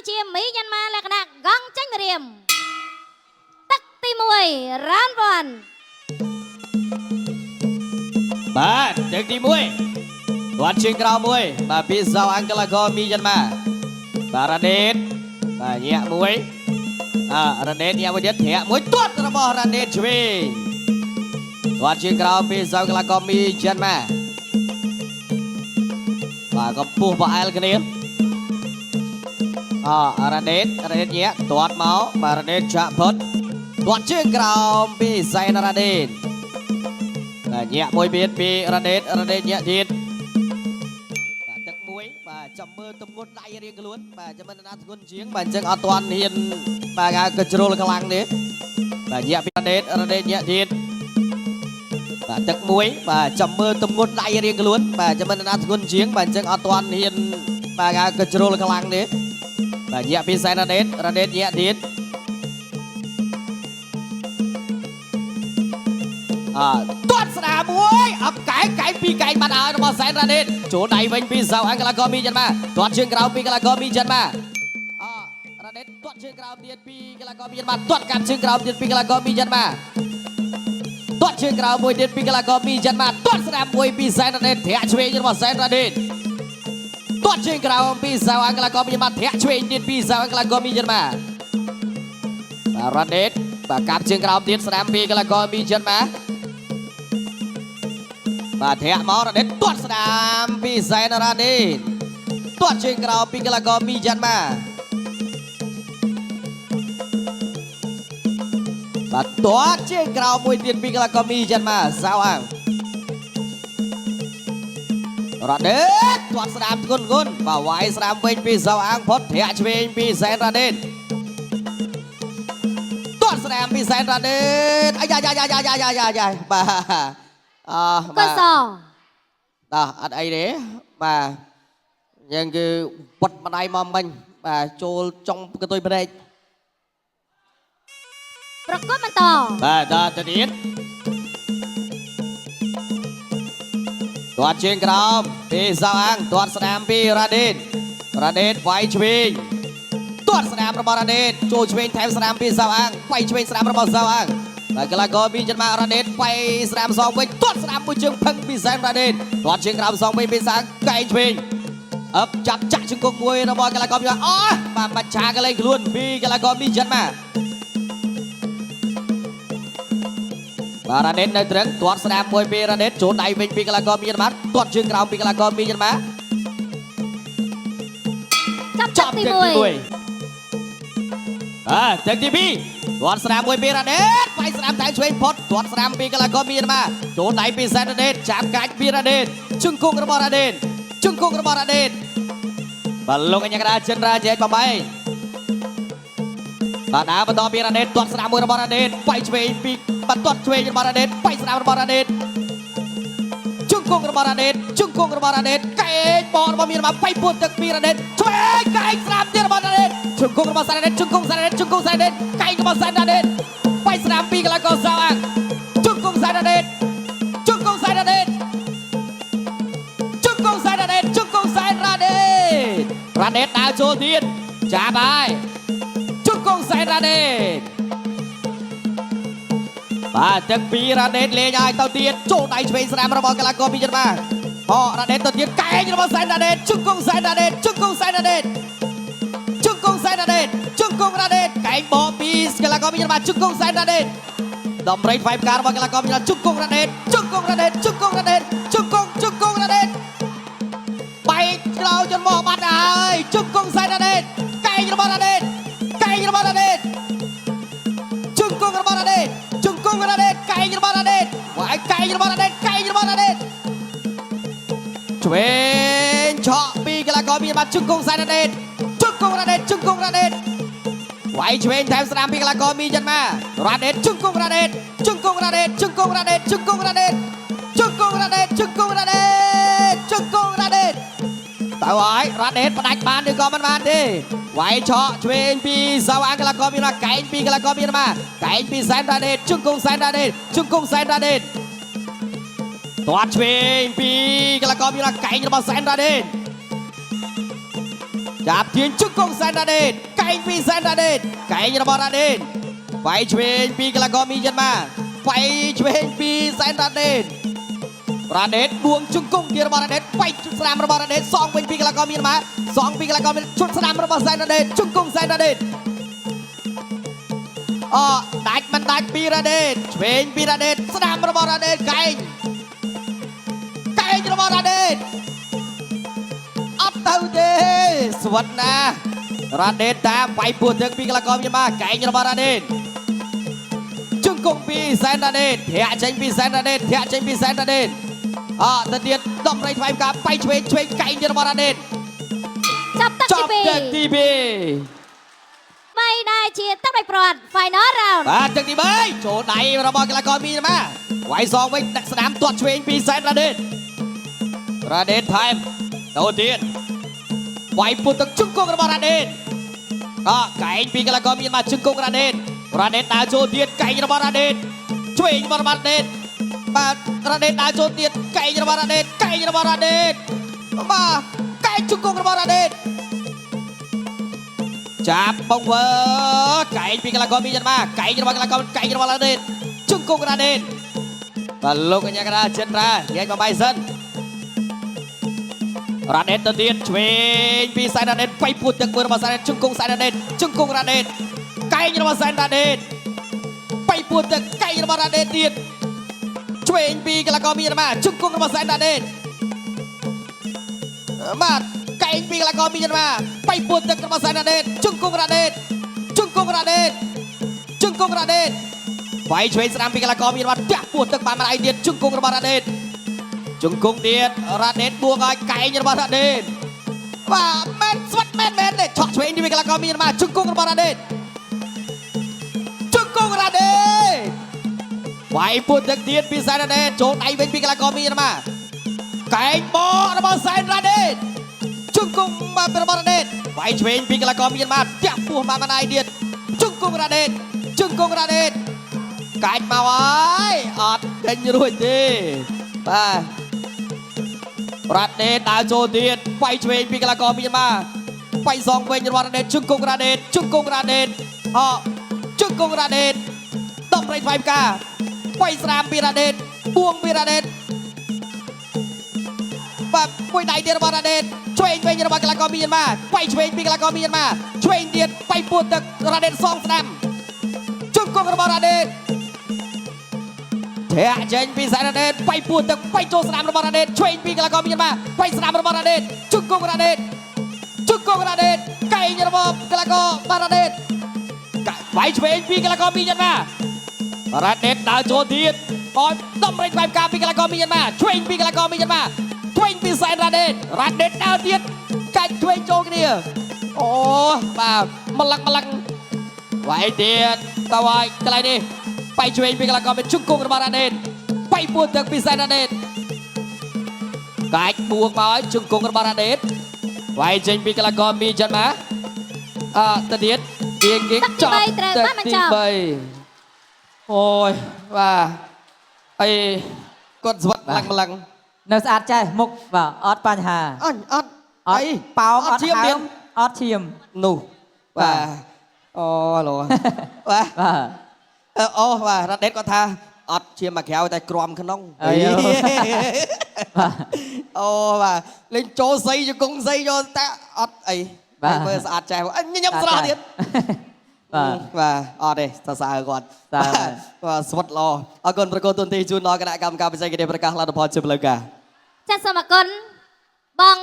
ជាមីយ៉ាន់ម៉ាលក្ខណៈកងចាញ់រៀមទឹកទី1 round 1បាទទឹកទី1គាត់ជាងក្រៅមួយបាទពីសៅអង្កលកមីយ៉ាន់ម៉ាបាទរ៉ាដេតបាទញាក់មួយរ៉ាដេតញាក់មួយទៀតធាក់មួយទាត់របស់រ៉ាដេតឆ្វេងគាត់ជាងក្រៅពីសៅអង្កលកមីយ៉ាន់ម៉ាបាទកំពុះបអែលគ្នារ៉ាដេតញាក់ទាត់មកបាទរ៉ាដេតចាក់ផុតទាត់ជាងក្រៅពីសៃនរ៉ាដេតញាក់មួយទៀតពីរ៉ាដេតញាក់ទៀតបាទទឹកមួយបាទចាំមើលទំងន់ដៃរៀងខ្លួនបាទចាំមើលណាធ្ងន់ជាងបាទអញ្ចឹងអត់ទាន់ហ៊ានបាទក៏ជ្រុលខ្លាំងទេបាទញាក់ពីរ៉ាដេតញាក់ទៀតបាទទឹកមួយបាទចាំមើលទំងន់ដៃរៀងខ្លួនបាទចាំមើលណាធ្ងន់ជាងបាទអញ្ចឹងអត់ទាន់ហ៊ានបាទក៏ជ្រុលខ្លាំងទេបាទញាក់ពីសៃរ៉ាដេតញាក់ទៀតទាត់ស្ដាមួយអកែពីកែបាត់ហើយរបស់សែនរ៉ាដេតចូលដៃវិញពីសៅអង្កលកមីយ៉ាន់ម៉ាទាត់ជើងក្រោមពីកលកមីយ៉ាន់ម៉ារ៉ាដេតទាត់ជើងក្រោមទៀតពីកលកមីយ៉ាន់ម៉ាទាត់កាប់ជើងក្រោមទៀតពីកលកមីយ៉ាន់ម៉ាទាត់ជើងក្រោមមួយទៀតពីកលកមីយ៉ាន់ម៉ាទាត់ស្ដាមួយពីសែនរ៉ាដេតធាក់ឆ្វេងរបស់សែនរ៉ាដេតទាត់ជើងក្រោមពីសៅអង្កលកមីយ៉ាន់ម៉ាធាក់ឆ្វេងទៀតពីសៅអង្កលកមីយ៉ាន់ម៉ារ៉ាដេតបាទកាប់ជើងក្រោមទៀតស្ដាំពីកលកមីយ៉ាន់ម៉ាបាទធាក់មករ៉ាដេតទាត់ស្ដាមពីសែនរ៉ាដេតទាត់ជើងក្រោមពីកលកមីយ៉ាន់ម៉ាបាទទាត់ជើងក្រោមមួយទៀតពីកលកមីយ៉ាន់ម៉ាសៅអាំងរ៉ាដេតទាត់ស្ដាមធ្ងន់បាទវាយស្ដាមវិញពីសៅអាំងផុតធាក់ឆ្វេងពីសែនរ៉ាដេតទាត់ស្ដាមពីសែនរ៉ាដេតអាយ៉ាបាទកសអត់អីទេបាទយើងគឺពុតម្ដាយមកមិញបាទចូលចុងកតុយប្រេកប្រកបបន្តបាទដល់ទៅទៀតទាត់ជើងក្រោមពីសៅអាំងទាត់ស្ដាមពីរ៉ាដេតវាយឆ្វេងទាត់ស្ដាមរបស់រ៉ាដេតចូលឆ្វេងថែមស្ដាមពីសៅអាំងវាយឆ្វេងស្ដាមរបស់សៅអាំងបាទកលកមីយ៉ាន់ម៉ារ៉ាដេតវាយស្ដាមសងវិញទាត់ស្ដាមមួយជើងផឹងពីសែនរ៉ាដេតទាត់ជើងក្រោមសងវិញពីសាំងកែងឆ្វេងចាប់ចាក់ជង្គង់មួយរបស់កលកមីយ៉ាន់បាទបាច់ឆាកលេងខ្លួនពីកលកមីយ៉ាន់ម៉ាបាទរ៉ាដេតនៅត្រឹងទាត់ស្ដាមមួយពីរ៉ាដេតចូលដៃវិញពីកលកមីយ៉ាន់ម៉ាទាត់ជើងក្រោមពីកលកមីយ៉ាន់ម៉ាចាប់ទី1ទឹកទី2ទាត់ស្ដាមមួយពីរ៉ាដេតវាយស្ដាមតែឆ្វេងផុតទាត់ស្ដាមពីកលកមីយ៉ាន់ម៉ាចូលដៃពីសែនរ៉ាដេតចាប់កាច់ពីរ៉ាដេតជង្គង់របស់រ៉ាដេតបាទលោកអញ្ញាកដាចិនរាជែកបំបីបាទដើរបន្តពីរ៉ាដេតទាត់ស្ដាមមួយរបស់រ៉ាដេតវាយឆ្វេងពីបាទទាត់ឆ្វេងរបស់រ៉ាដេតវាយស្ដាមរបស់រ៉ាដេតជង្គង់របស់រ៉ាដេតកែងបោះរបស់មីយ៉ាន់ម៉ាវាយពួតទឹកពីរ៉ាដេតឆ្វេងកែងស្ដាមទៀតរបស់រ៉ាដេតជង្គង់របស់សែនរ៉ាដេតកែងរបស់សែនរ៉ាដេតវាយស្ដាមពីកលកសៅអាំងជង្គង់សែនរ៉ាដេតរ៉ាដេតដើរចូលទៀតចាប់ហើយជង្គង់សែនរ៉ាដេតបាទទឹកពីរ៉ាដេតលេងឲ្យទៅទៀតចូលដៃឆ្វេងស្ដាមរបស់កលកមីយ៉ាន់ម៉ារ៉ាដេតទៅទៀតកែងរបស់សែនរ៉ាដេតជង្គង់រ៉ាដេតកែងបោពីកលកមីយ៉ាន់ម៉ាជង្គង់សែនរ៉ាដេតដំរីថ្វាយផ្ការបស់កលកមីយ៉ាន់ម៉ាជង្គង់រ៉ាដេតបែកក្រោយចនមកបាត់ហើយជង្គង់សែនរ៉ាដេតកែងរបស់រ៉ាដេតជង្គង់រ៉ាដេតកែងរបស់រ៉ាដេតឆ្វេងឆក់ពីកលកមីយ៉ាន់ម៉ាជង្គង់សែនរ៉ាដេតវាយឆ្វេងថែមស្ដាមពីកលកមីយ៉ាន់ម៉ារ៉ាដេតជង្គង់រ៉ាដេតទៅហើយរ៉ាដេតផ្ដាច់បានឬក៏មិនបានទេវាយឆក់ឆ្វេងពីសៅអាំងកលកមីយ៉ាន់ម៉ាកែងពីកលកមីយ៉ាន់ម៉ាកែងពីសែនរ៉ាដេតជង្គង់សែនរ៉ាដេតទាត់ឆ្វេងពីកលកមីយ៉ាន់ម៉ាកែងរបស់សែនរ៉ាដេត ចាប់ទាញជង្គង់សែនរ៉ាដេតកែងពីសែនរ៉ាដេតកែងរបស់រ៉ាដេតវាយឆ្វេងពីកីឡាករមីយ៉ាន់ម៉ាវាយឆ្វេងពីសែនរ៉ាដេតរ៉ាដេតបួងជង្គង់ទៀតរបស់រ៉ាដេតវាយស្នាមរបស់រ៉ាដេតសងវិញពីកីឡាករមីយ៉ាន់ម៉ាសងពីកីឡាករឈុតស្នាមរបស់សែនរ៉ាដេតជង្គង់សែនរ៉ាដេតដាច់មិនដាច់ពីរ៉ាដេតឆ្វេងពីរ៉ាដេតស្នាមរបស់រ៉ាដេតកែងរបស់រ៉ាដេតអត់ទៅទេស្វិតណារ៉ាដេតតាមវាយពោះទឹកពីកីឡាករមីយ៉ាន់ម៉ាកែងរបស់រ៉ាដេតជង្គង់ពីសែនរ៉ាដេតធាក់ចេញពីសែនរ៉ាដេតធាក់ចេញពីសែនរ៉ាដេតទៅទៀតដំរីថ្វាយការបៃឆ្វេងកែងរបស់រ៉ាដេត ចាប់ទឹកទី2បីដែរជាទឹកដោយប្រត់ final round បាទទឹកទី3ចូលដៃរបស់កីឡាករមីយ៉ាន់ម៉ាវាយសងវិញដាក់ស្នាមទាត់ឆ្វេងពីសែនរ៉ាដេតថែមទៅទៀតវាយពុះទឹកជង្គង់របស់រ៉ាដេតកែងពីកីឡាករមីយ៉ាន់ម៉ាជង្គង់រ៉ាដេតដើរចូលទៀតកែងរបស់រ៉ាដេតឆ្វេងរបស់រ៉ាដេតបាទរ៉ាដេតដើរចូលទៀតកែងរបស់រ៉ាដេតបាទកែងជង្គង់របស់រ៉ាដេតចាប់បងវើកែងពីកីឡាករមីយ៉ាន់ម៉ាកែងរបស់រ៉ាដេតជង្គង់រ៉ាដេតបាទលោកកញ្ញាកណ្ដាលចិនរាញ៉ែងបាយសិនរ៉ាដេតទៅទៀតឆ្វេងពីសែនរ៉ាដេតវាយពោះទឹកមួយរបស់សែនរ៉ាដេតជង្គង់សែនរ៉ាដេតជង្គង់រ៉ាដេតកែងរបស់សែនរ៉ាដេតវាយពោះទឹកកែងរបស់រ៉ាដេតទៀតឆ្វេងពីកីឡាករមីយ៉ាន់ម៉ាជង្គង់របស់សែនរ៉ាដេតបាទកែងពីកីឡាករមីយ៉ាន់ម៉ាវាយពោះទឹករបស់សែនរ៉ាដេតជង្គង់រ៉ាដេតវាយឆ្វេងស្នាមពីកីឡាករមីយ៉ាន់ម៉ាតាក់ពោះទឹកបានមកឯទៀតជង្គង់របស់រ៉ាដេតជង្គង់ទៀតរ៉ាដេតបួងឲ្យកែងរបស់រ៉ាដេតបាទមែនស្វិតមែនទេឆក់ឆ្វេងពីកីឡាករមីយ៉ាន់ម៉ាជង្គង់របស់រ៉ាដេតវាយពោះទឹកទៀតពីសែនរ៉ាដេតចូលដៃវិញពីកីឡាករមីយ៉ាន់ម៉ាកែងបោរបស់សែនរ៉ាដេតជង្គង់របស់រ៉ាដេតវាយឆ្វេងពីកីឡាករមីយ៉ាន់ម៉ាតាក់ពោះបានមកឯទៀតជង្គង់រ៉ាដេតកាច់មកហើយអត់ឃើញរួចទេបាទរ៉ាដេតដើរចូលទៀតវាយឆ្វេងពីកីឡាករមីយ៉ាន់ម៉ាវាយសងវិញរបស់រ៉ាដេតជង្គង់រ៉ាដេតដំរីថ្វាយផ្កាវាយស្រាមពីរ៉ាដេតបួងពីរ៉ាដេតបាទមួយដៃទៀតរបស់រ៉ាដេតឆ្វេងវិញរបស់កីឡាករមីយ៉ាន់ម៉ាវាយឆ្វេងពីកីឡាករមីយ៉ាន់ម៉ាឆ្វេងទៀតវាយពោះទឹករ៉ាដេតសងស្នាមជង្គង់របស់រ៉ាដេតធាក់ចេញពីសែនរ៉ាដេតវាយពោះទឹកវាយចូលស្នាមរបស់រ៉ាដេតឆ្វេងពីកីឡាករមីយ៉ាន់ម៉ាវាយស្នាមរបស់រ៉ាដេតជង្គង់រ៉ាដេតកែងរបស់កីឡាកររ៉ាដេតវាយឆ្វេងពីកីឡាករមីយ៉ាន់ម៉ារ៉ាដេតដើរចូលទៀតបោះដំរីថ្វាយផ្កាពីកីឡាករមីយ៉ាន់ម៉ាឆ្វេងពីកីឡាករមីយ៉ាន់ម៉ាឆ្វេងពីសែនរ៉ាដេតដើរទៀតកាច់ឆ្វេងចូលគ្នាអូបាទម្លឹងវាយទៀតតើហើយកន្លែងនេះវាយឆ្វេងពីកីឡាករមានជង្គង់របស់រ៉ាដេតវាយពោះទឹកពីសែនរ៉ាដេតកាច់បួងមកឲ្យជង្គង់របស់រ៉ាដេតវាយចេញពីកីឡាករមីយ៉ាន់ម៉ាទៅទៀតគេចប់ទឹកទី3អូយបាទអីគាត់ស្វិតម្លឹងនៅស្អាតចេះមុខបាទអត់បញ្ហាអត់អីប៉ោមអត់ហើមអត់ឈាមនោះបាទអូឡូបាទអូបាទរ៉ាដេតគាត់ថាអត់ឈាមមកក្រៅតែក្រំក្នុងអូបាទលេងចូលស័យជង្គង់ស័យយកតែអត់អីបាទមើលស្អាតចេះញញឹមស្រស់ទៀតបាទអត់ទេសរសើរគាត់បាទស្វិតល្អអរគុណប្រកូលទុនទីជូនដល់គណៈកម្មការពិសេសគេប្រកាសលទ្ធផលជាផ្លូវការចាសសូមអរគុណបង